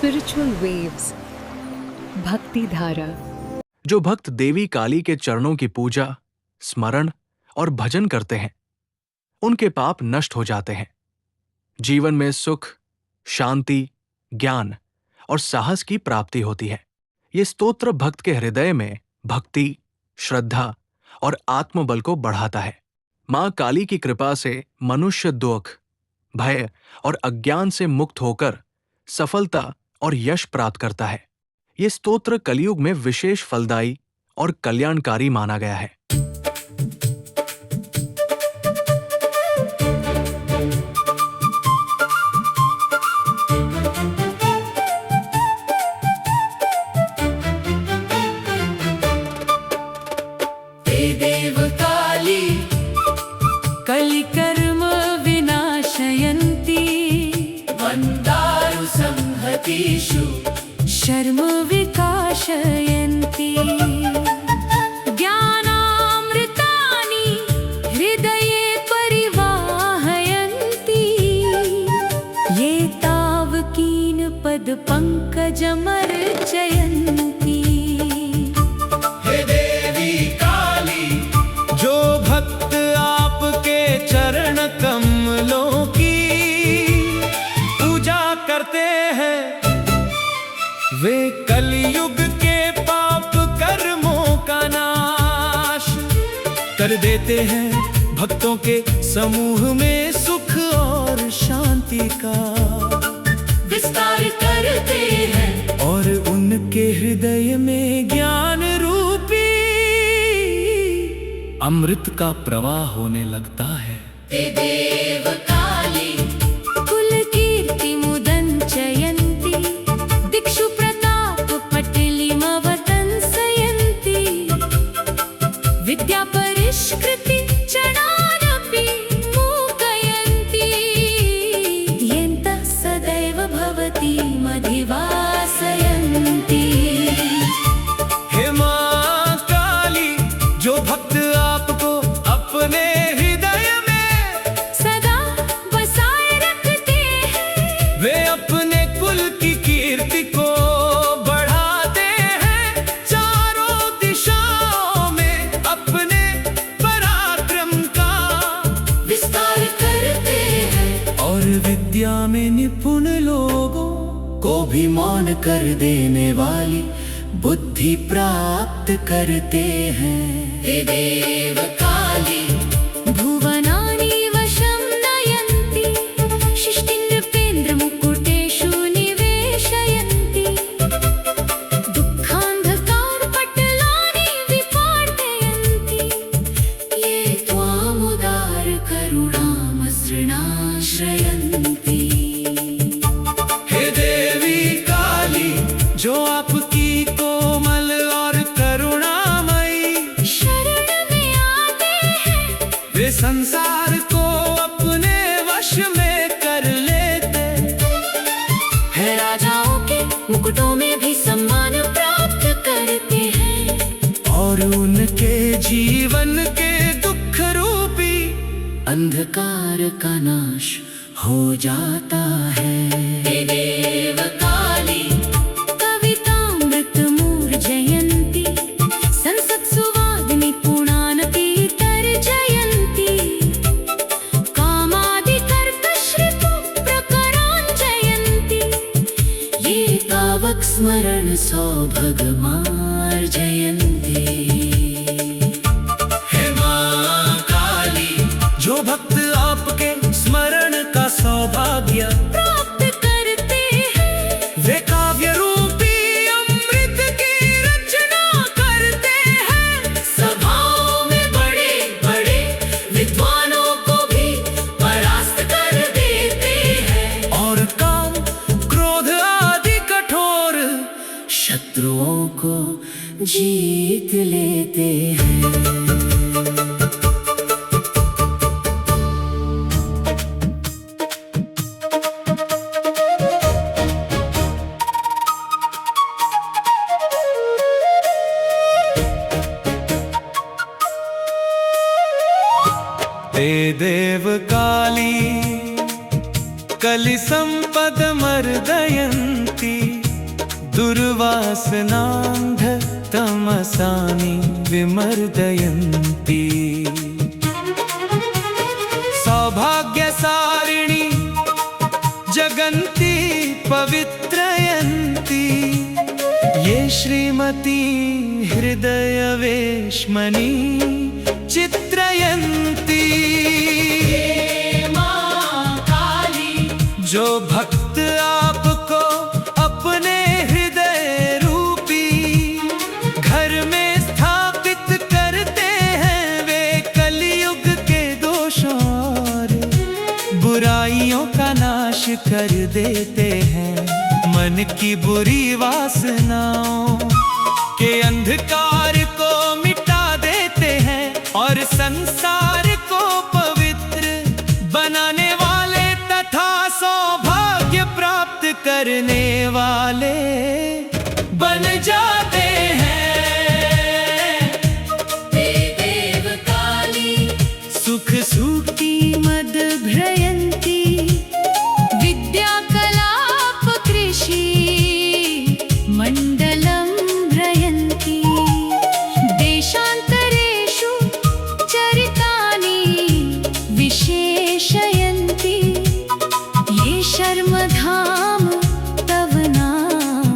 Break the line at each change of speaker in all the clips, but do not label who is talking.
Spiritual waves, भक्ति धारा।
जो भक्त देवी काली के चरणों की पूजा, स्मरण और भजन करते हैं, उनके पाप नष्ट हो जाते हैं। जीवन में सुख, शांति, ज्ञान और साहस की प्राप्ति होती है। ये स्तोत्र भक्त के हृदय में भक्ति, श्रद्धा और आत्मबल को बढ़ाता है। मां काली की कृपा से मनुष्य दुख, भय और अज्ञान से मुक्त होकर सफलता और यश प्राप्त करता है। ये स्तोत्र कलयुग में विशेष फलदायी और कल्याणकारी माना गया है।
देव काली कलिकर्म विनाशयन्ती मन्दारु संहतिषु शर्म विकाशयन्ती ज्ञानामृतानि हृदये परिवाहयन्ती ये तावकीन पद पंकजमर्चयन्ती।
कमलों की पूजा करते हैं, वे कलयुग के पाप कर्मों का नाश कर देते हैं। भक्तों के समूह में सुख और शांति का
विस्तार करते हैं
और उनके हृदय में ज्ञान रूपी अमृत का प्रवाह होने लगता है।
देव काली कुल कीर्ति मुदंचयन्ती दिक्षु प्रताप पटलिमवतंसयन्ती विद्या परिष्कृति चणानपि मूकयन्ती यन्तः सदैव भवती मधिवासयन्ती।
हे मां काली, जो भक्त आपको अपने वे अपने कुल की कीर्ति को बढ़ाते हैं, चारों दिशाओं में अपने पराक्रम का
विस्तार करते हैं
और विद्या में निपुण लोगों को भी मौन कर देने वाली बुद्धि प्राप्त करते हैं।
देव काली भुवनानि वशं नयन्ति शिष्टिनृपेन्द्र मुकुटेषु निवेशयन्ति दुःखान्धकारपटलानि विपाटयन्ति ये त्वामुदार करुणामसृणाश्रयन्ति।
हे देवी काली, जो आपकी कोमल और करुणामयी
शरण में आते हैं,
वे संसार को अपने वश में कर लेते
है। राजाओं के मुकुटों में भी सम्मान प्राप्त करते हैं
और उनके जीवन के दुख रूपी अंधकार का नाश हो जाता है।
देव काली कवितामृत मूर्जयन्ती संसत्सुवादिनी पुराणपि तर्जयन्ती कामादिकर्कश्रितु प्रकराञ्जयन्ती ये तावक स्मरण सौभगमार्जयन्ती।
हे मां काली, जो भक्त आपके स्मरण का सौभाग्य
प्राप्त करते हैं,
वे काव्य रूपी अमृत की रचना करते हैं।
सभाओं में बड़े बड़े विद्वानों को भी परास्त कर देते हैं
और काम, क्रोध आदि कठोर शत्रुओं को जीत लेते हैं। हे देव काली कलि संपद मर्दयन्ती वासनांध तमसानि विमर्दयन्ति सौभाग्यसारिणी जगन्ति पवित्रयन्ति ये श्रीमती हृदयवेश्मनि चित्रयन्ति जो भक्त आपको अपने हृदय रूपी घर में स्थापित करते हैं, वे कलयुग के दोषों और बुराइयों का नाश कर देते हैं। मन की बुरी वासनाओं के अंधकार को मिटा देते हैं और संसार को पवित्र बनाने वाले तथा सौभाग्य प्राप्त करने वाले बन जाते हैं।
देव काली
सुख सूक्ति
मद भ्रयन्ति विद्या कलाप कृषि मण्डलं भ्रयन्ति देशान्तरेषु चरितानि विशेषयन्ति ये शर्मधाम तव नाम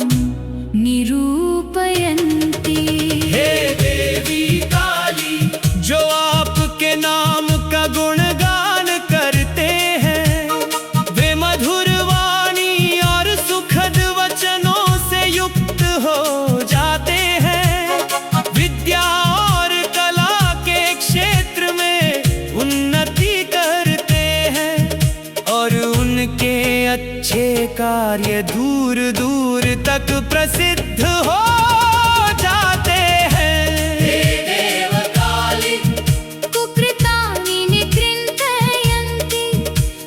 निरूपयन्ति।
हे देवी काली, जो आपके नाम का गुणगान करते हैं, वे मधुर वाणी और सुखद वचनों से युक्त हो जाते हैं। विद्या और कला के क्षेत्र में उन्नति करते हैं और उनके अच्छे कार्य दूर दूर तक प्रसिद्ध हो जाते हैं।
देव काली कुकृतानि निकृन्तयन्ति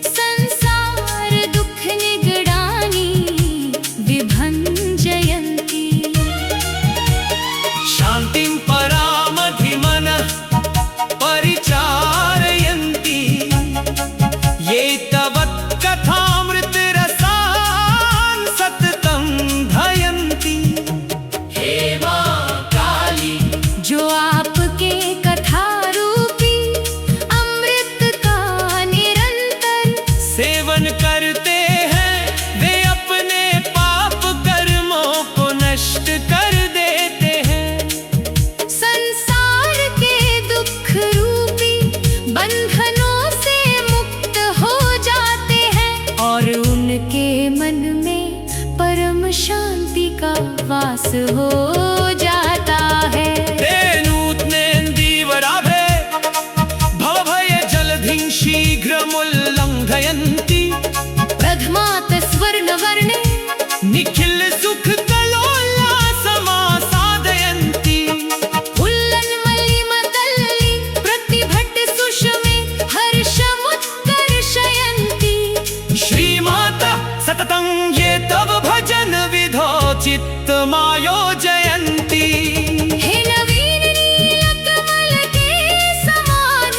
संसार दुःख निगडानि विभञ्जयन्ति
शान्तिं परामधिमनः परिचारयन्ति ये तव कथामृतरसान् सततं धयन्ति।
हे मां काली जो आपके कथा रूपी अमृत का निरंतर
सेवन करते हैं, वे अपने पाप कर्मों को नष्ट कर देते हैं।
संसार के दुख रूपी बंधनों से मुक्त हो जाते हैं और उनके मन में परम शांति का वास हो जाता है।
नूत्नेन्दीवराभे भवभय जलधिं शीघ्रमुल्लङ्घयन्ति
प्रथमात स्वर्णवर्णे
निखिल सुख कलोल्लासमासादयन्ति
उल्लन्मलिमतल्लि प्रतिभट सुषमे हर्षमुत्कर्षयन्ति
श्रीमाता सततं ये तव भजन विधो चित्तमायोजयन्ति।
हे नवीन नीलकमल के समान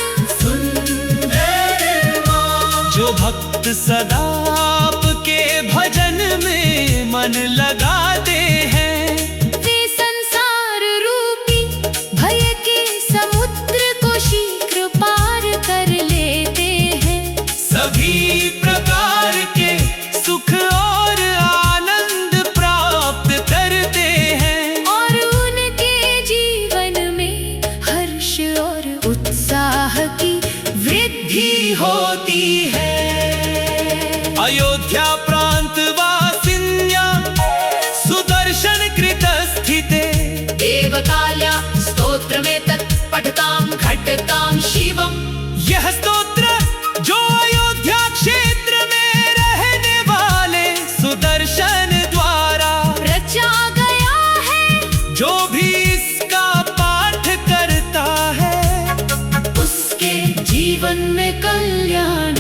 जो भक्त सदा आपके भजन में मन लगाते हैं,
वे संसार रूपी भय के समुद्र को शीघ्र पार कर लेते हैं।
सभी प्रकार के सुख और आनंद प्राप्त करते हैं
और उनके जीवन में हर्ष और उत्साह की वृद्धि
होती है। अयोध्या प्रांत वासिन्या सुदर्शन कृत स्थिते
देवकाल्या स्तोत्र में तत् पठतां घटतां शिवम्।
यह स्तोत्र जो अयोध्या क्षेत्र में रहने वाले सुदर्शन द्वारा
रचा गया है,
जो भी इसका पाठ करता है
उसके जीवन में कल्याण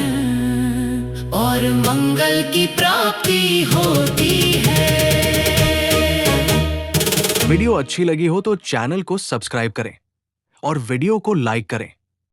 और मंगल की प्राप्ति होती है।
वीडियो अच्छी लगी हो तो चैनल को सब्सक्राइब करें और वीडियो को लाइक करें।